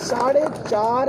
4.5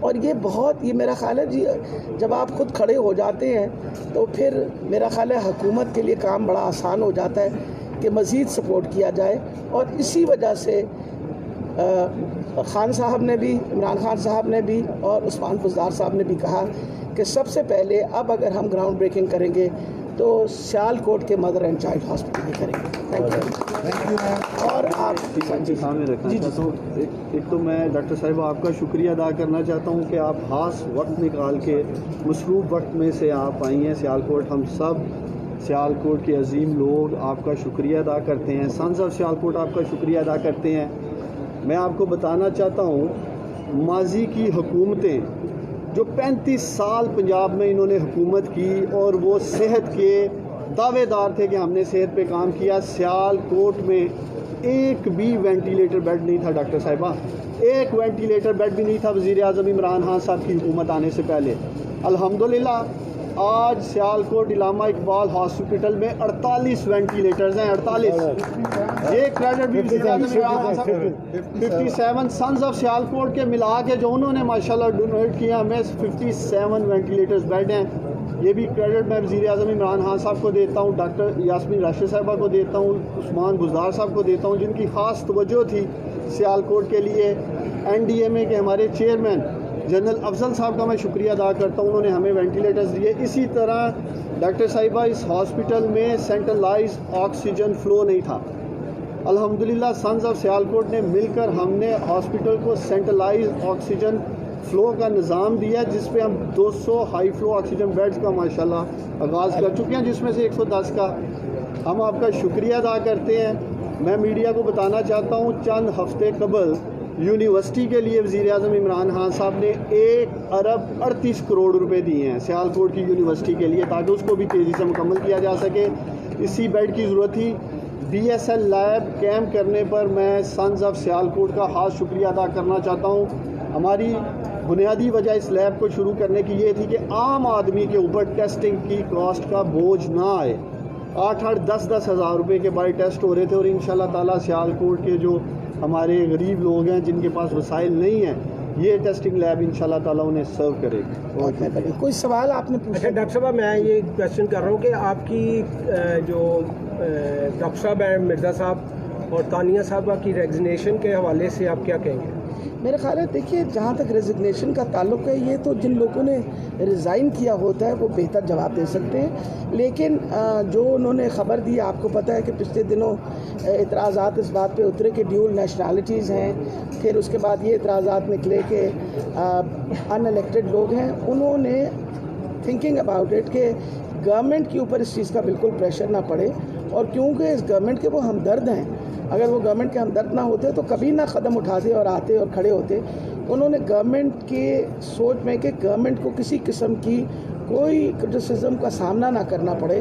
اور یہ میرا خیال ہے جی جب آپ خود کھڑے ہو جاتے ہیں تو پھر میرا خیال ہے حکومت کے لیے کام بڑا آسان ہو جاتا ہے کہ مزید سپورٹ کیا جائے. اور اسی وجہ سے خان صاحب نے بھی, عمران خان صاحب نے بھی اور عثمان بزدار صاحب نے بھی کہا کہ سب سے پہلے اب اگر ہم گراؤنڈ بریکنگ کریں گے تو سیال کوٹ کے مدر اینڈ چائلڈ ہاسپٹل میں کریں گے. Thank you. اور آپ سامنے رکھنا چاہتا ہوں, ایک تو میں ڈاکٹر صاحبہ آپ کا شکریہ ادا کرنا چاہتا ہوں کہ آپ خاص وقت نکال کے مصروف وقت میں سے آپ آئی ہیں سیال کوٹ. ہم سب سیال کوٹ کے عظیم لوگ آپ کا شکریہ ادا کرتے ہیں, سنز آف سیال کوٹ آپ کا شکریہ ادا کرتے ہیں. میں آپ کو بتانا چاہتا ہوں ماضی کی حکومتیں جو 35 سال پنجاب میں انہوں نے حکومت کی اور وہ صحت کے دعوے دار تھے کہ ہم نے صحت پہ کام کیا, سیال کوٹ میں ایک بھی وینٹیلیٹر بیڈ نہیں تھا ڈاکٹر صاحبہ, ایک وینٹیلیٹر بیڈ بھی نہیں تھا وزیر اعظم عمران خان صاحب کی حکومت آنے سے پہلے. الحمدللہ آج سیال کوٹ علامہ اقبال ہاسپٹل میں 48 وینٹیلیٹرز ہیں. 48 یہ کریڈٹ بھی 57 سنز آف سیال کوٹ کے ملا کے جو انہوں نے ماشاءاللہ ڈونیٹ کیا, ہمیں 57 وینٹیلیٹرز بیڈ ہیں. یہ بھی کریڈٹ میں وزیر اعظم عمران خان صاحب کو دیتا ہوں, ڈاکٹر یاسمین راشد صاحبہ کو دیتا ہوں, عثمان بزدار صاحب کو دیتا ہوں جن کی خاص توجہ تھی سیال کوٹ کے لیے. NDMA کے ہمارے چیئرمین جنرل افضل صاحب کا میں شکریہ ادا کرتا ہوں, انہوں نے ہمیں وینٹیلیٹرز دیے. اسی طرح ڈاکٹر صاحبہ اس ہاسپٹل میں سینٹرلائز آکسیجن فلو نہیں تھا. الحمدللہ سنز آف سیال کوٹ نے مل کر ہم نے ہاسپٹل کو سینٹرلائز آکسیجن فلو کا نظام دیا جس پہ ہم 200 ہائی فلو آکسیجن بیڈز کا ماشاءاللہ آغاز کر چکے ہیں, جس میں سے 110 کا ہم آپ کا شکریہ ادا کرتے ہیں. میں میڈیا کو بتانا چاہتا ہوں چند ہفتے قبل یونیورسٹی کے لیے وزیر اعظم عمران خان صاحب نے 1 ارب 38 کروڑ روپے دیے ہیں سیال کوٹ کی یونیورسٹی کے لیے تاکہ اس کو بھی تیزی سے مکمل کیا جا سکے. اسی بیڈ کی ضرورت تھی. BSL لیب کیمپ کرنے پر میں سنز آف سیال کوٹ کا خاص شکریہ ادا کرنا چاہتا ہوں. ہماری بنیادی وجہ اس لیب کو شروع کرنے کی یہ تھی کہ عام آدمی کے اوپر ٹیسٹنگ کی کاسٹ کا بوجھ نہ آئے. 8-8 10-10 ہزار روپے کے بائی ٹیسٹ ہو رہے تھے, اور انشاءاللہ تعالیٰ سیال کوٹ کے جو ہمارے غریب لوگ ہیں جن کے پاس وسائل نہیں ہیں, یہ ٹیسٹنگ لیب انشاءاللہ تعالیٰ انہیں سرو کرے گی. کوئی سوال آپ نے پوچھا؟ اچھا ڈاکٹر صاحب میں یہ کویشچن کر رہا ہوں کہ آپ کی جو ڈاکٹر صاحب ہیں مرزا صاحب اور تانیہ صاحبہ کی ریزگنیشن کے حوالے سے آپ کیا کہیں گے؟ میرا خیال ہے دیکھیے جہاں تک ریزگنیشن کا تعلق ہے یہ تو جن لوگوں نے ریزائن کیا ہوتا ہے وہ بہتر جواب دے سکتے ہیں, لیکن جو انہوں نے خبر دی, آپ کو پتہ ہے کہ پچھلے دنوں اعتراضات اس بات پہ اترے کہ ڈیول نیشنالٹیز ہیں, پھر اس کے بعد یہ اعتراضات نکلے کہ ان الیکٹڈ لوگ ہیں. انہوں نے تھنکنگ اباؤٹ اٹ کہ گورنمنٹ کے اوپر اس چیز کا بالکل پریشر نہ پڑے, اور کیونکہ اس گورنمنٹ کے وہ ہمدرد ہیں, اگر وہ گورنمنٹ کے ہمدرد نہ ہوتے تو کبھی نہ قدم اٹھاتے اور آتے اور کھڑے ہوتے. انہوں نے گورنمنٹ کے سوچ میں کہ گورنمنٹ کو کسی قسم کی کوئی کرٹیسزم کا سامنا نہ کرنا پڑے,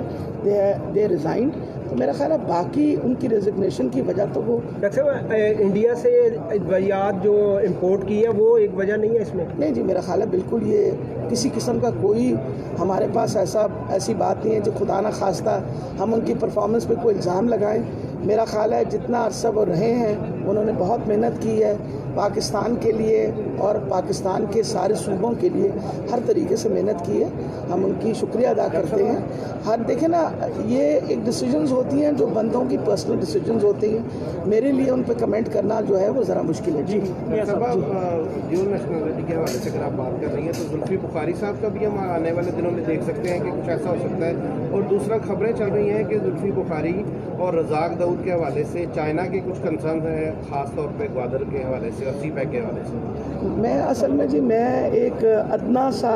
دے ریزائن. تو میرا خیال ہے باقی ان کی ریزگنیشن کی وجہ تو وہ ڈاکٹر صاحب انڈیا سے ادویات جو امپورٹ کی ہے وہ ایک وجہ نہیں ہے اس میں؟ نہیں جی, میرا خیال ہے بالکل یہ کسی قسم کا کوئی ہمارے پاس ایسی بات نہیں ہے جو خدا نہ خواستہ ہم ان کی پرفارمنس پہ کوئی الزام لگائیں. میرا خیال ہے جتنا عرصہ وہ رہے ہیں انہوں نے بہت محنت کی ہے پاکستان کے لیے اور پاکستان کے سارے صوبوں کے لیے, ہر طریقے سے محنت کی ہے. ہم ان کی شکریہ ادا کرتے ہیں. دیکھیں نا, یہ ایک ڈیسیجنز ہوتی ہیں جو بندوں کی پرسنل ڈیسیجنز ہوتی ہیں. میرے لیے ان پہ کمنٹ کرنا جو ہے وہ ذرا مشکل ہے. جی ڈیول نیشنلٹی کے حوالے سے اگر آپ بات کر رہی ہیں تو زلفی بخاری صاحب کا بھی ہم آنے والے دنوں میں دیکھ سکتے ہیں کہ کچھ ایسا ہو سکتا ہے. اور دوسرا خبریں چل رہی ہیں کہ زلفی بخاری اور رزاق داؤد کے حوالے سے چائنا کے کچھ کنسرن ہیں, خاص طور پہ گوادر کے حوالے سے اور سی پیک کے حوالے سے. میں اصل میں جی میں ایک ادنا سا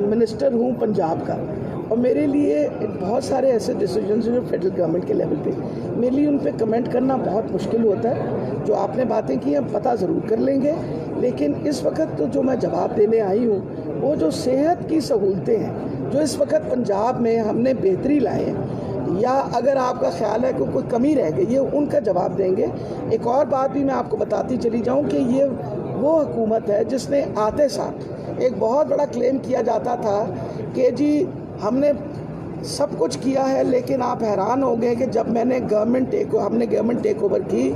منسٹر ہوں پنجاب کا, اور میرے لیے بہت سارے ایسے ڈیسیجنز ہیں جو فیڈرل گورنمنٹ کے لیول پہ, میرے لیے ان پہ کمنٹ کرنا بہت مشکل ہوتا ہے. جو آپ نے باتیں کی ہیں پتہ ضرور کر لیں گے, لیکن اس وقت تو جو میں جواب دینے آئی ہوں وہ جو صحت کی سہولتیں ہیں جو اس وقت پنجاب میں ہم نے بہتری لائے ہیں, یا اگر آپ کا خیال ہے کہ کوئی کمی رہ گئی, یہ ان کا جواب دیں گے. ایک اور بات بھی میں آپ کو بتاتی چلی جاؤں کہ یہ وہ حکومت ہے جس نے آتے ساتھ ایک بہت بڑا کلیم کیا جاتا تھا کہ جی ہم نے سب کچھ کیا ہے, لیکن آپ حیران ہو گئے کہ جب ہم نے گورنمنٹ ٹیک اوور کی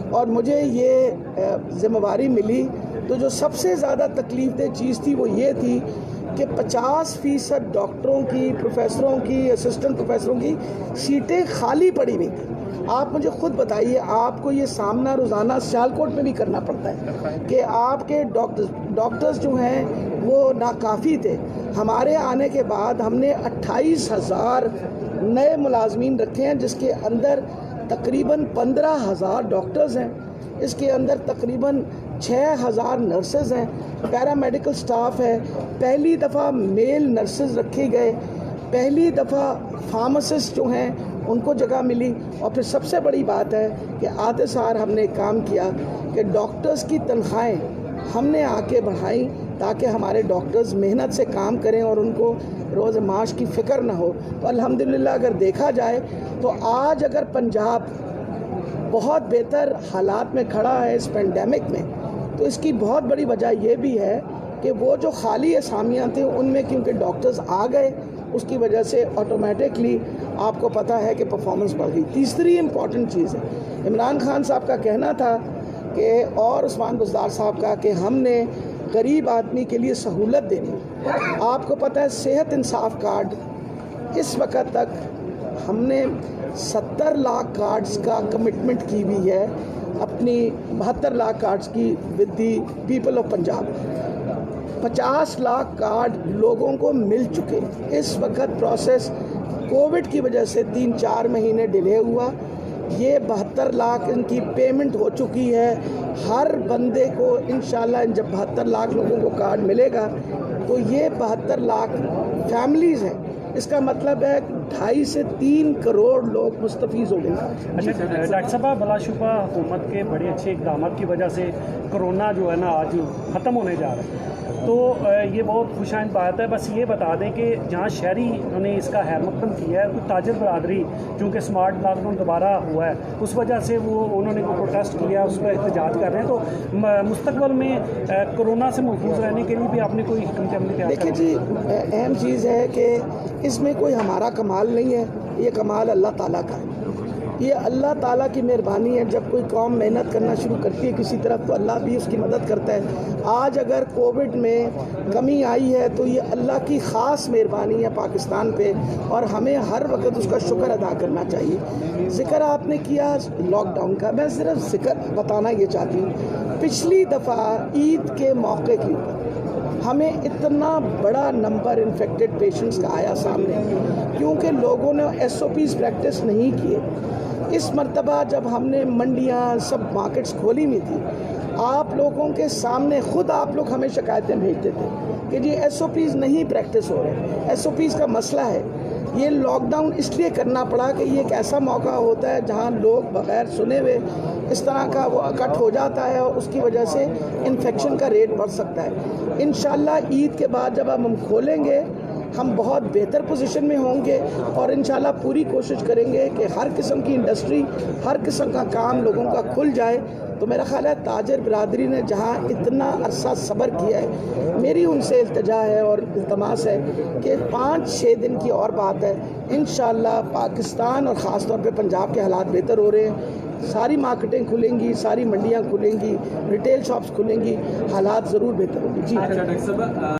اور مجھے یہ ذمہ داری ملی تو جو سب سے زیادہ تکلیف دہ چیز تھی وہ یہ تھی کہ 50% ڈاکٹروں کی، پروفیسروں کی، اسسٹنٹ پروفیسروں کی سیٹیں خالی پڑی ہوئی تھیں۔ آپ مجھے خود بتائیے، آپ کو یہ سامنا روزانہ سیالکوٹ میں بھی کرنا پڑتا ہے کہ آپ کے ڈاکٹرز جو ہیں وہ ناکافی تھے۔ ہمارے آنے کے بعد ہم نے 28,000 نئے ملازمین رکھے ہیں، جس کے اندر تقریباً 15,000 ڈاکٹرز ہیں، اس کے اندر تقریباً 6,000 نرسز ہیں، پیرامیڈیکل سٹاف ہے، پہلی دفعہ میل نرسز رکھے گئے، پہلی دفعہ فارماسسٹ جو ہیں ان کو جگہ ملی، اور پھر سب سے بڑی بات ہے کہ آتے سال ہم نے کام کیا کہ ڈاکٹرز کی تنخواہیں ہم نے آ کے بڑھائیں تاکہ ہمارے ڈاکٹرز محنت سے کام کریں اور ان کو روز معاش کی فکر نہ ہو۔ تو الحمدللہ اگر دیکھا جائے تو آج اگر پنجاب بہت بہتر حالات میں کھڑا ہے اس پینڈیمک میں، تو اس کی بہت بڑی وجہ یہ بھی ہے کہ وہ جو خالی اسامیاں تھیں ان میں کیونکہ ڈاکٹرز آ گئے، اس کی وجہ سے آٹومیٹکلی آپ کو پتہ ہے کہ پرفارمنس بڑھ گئی۔ تیسری امپورٹنٹ چیز ہے، عمران خان صاحب کا کہنا تھا کہ اور عثمان بزدار صاحب کا کہ ہم نے غریب آدمی کے لیے سہولت دینی۔ آپ کو پتہ ہے صحت انصاف کارڈ اس وقت تک ہم نے 70 لاکھ کارڈز کا کمٹمنٹ کی ہوئی ہے، اپنی 72 لاکھ کارڈز کی with the people of Punjab. 50 lakh card لوگوں کو مل چکے۔ اس وقت پروسیس کووڈ کی وجہ سے 3-4 مہینے ڈیلے ہوا، یہ 72 لاکھ ان کی پیمنٹ ہو چکی ہے۔ ہر بندے کو انشاءاللہ جب 72 لاکھ لوگوں کو کارڈ ملے گا تو یہ 72 لاکھ فیملیز ہیں، اس کا مطلب ہے 2.5 سے 3 کروڑ لوگ مستفیض ہو گئے۔ اچھا ڈاکٹر صاحب، بلا شبہ حکومت کے بڑے اچھے اقدامات کی وجہ سے کرونا جو ہے نا آج ختم ہونے جا رہا ہے، تو یہ بہت خوش آئند بات ہے۔ بس یہ بتا دیں کہ جہاں شہری نے اس کا خیر مقدم کیا ہے، کوئی تاجر برادری چونکہ اسمارٹ لاک ڈاؤن دوبارہ ہوا ہے اس وجہ سے انہوں نے کوئی پروٹیسٹ کیا، اس پر احتجاج کر رہے ہیں، تو مستقبل میں کرونا سے محفوظ رہنے کے لیے بھی آپ نے کوئی حکمت عملی تیار دیکھیں جی، اہم چیز ہے کہ اس میں کوئی ہمارا کمال نہیں ہے، یہ کمال اللہ تعالیٰ کا ہے۔ یہ اللہ تعالیٰ کی مہربانی ہے، جب کوئی قوم محنت کرنا شروع کرتی ہے کسی طرف تو اللہ بھی اس کی مدد کرتا ہے۔ آج اگر کووڈ میں کمی آئی ہے تو یہ اللہ کی خاص مہربانی ہے پاکستان پہ، اور ہمیں ہر وقت اس کا شکر ادا کرنا چاہیے۔ ذکر آپ نے کیا لاک ڈاؤن کا، میں صرف ذکر بتانا یہ چاہتی ہوں، پچھلی دفعہ عید کے موقع کے اوپر ہمیں اتنا بڑا نمبر انفیکٹڈ پیشنٹس کا آیا سامنے کیونکہ لوگوں نے SOPs پریکٹس نہیں کیے۔ اس مرتبہ جب ہم نے منڈیاں سب مارکیٹس کھولی ہوئی تھی، آپ لوگوں کے سامنے خود آپ لوگ ہمیں شکایتیں بھیجتے تھے کہ جی SOPs نہیں پریکٹس ہو رہے، SOPs کا مسئلہ ہے۔ یہ لاک ڈاؤن اس لیے کرنا پڑا کہ یہ ایک ایسا موقع ہوتا ہے جہاں لوگ بغیر سنے ہوئے اس طرح کا وہ اکٹھ ہو جاتا ہے اور اس کی وجہ سے انفیکشن کا ریٹ بڑھ سکتا ہے۔ انشاءاللہ عید کے بعد جب ہم کھولیں گے ہم بہت بہتر پوزیشن میں ہوں گے، اور انشاءاللہ پوری کوشش کریں گے کہ ہر قسم کی انڈسٹری، ہر قسم کا کام لوگوں کا کھل جائے۔ تو میرا خیال ہے تاجر برادری نے جہاں اتنا عرصہ صبر کیا ہے، میری ان سے التجا ہے اور التماس ہے کہ 5-6 دن کی اور بات ہے، انشاءاللہ پاکستان اور خاص طور پہ پنجاب کے حالات بہتر ہو رہے ہیں، ساری مارکیٹیں کھلیں گی، ساری منڈیاں کھلیں گی، ریٹیل شاپس کھلیں گی، حالات ضرور بہتر ہوں گی۔ جی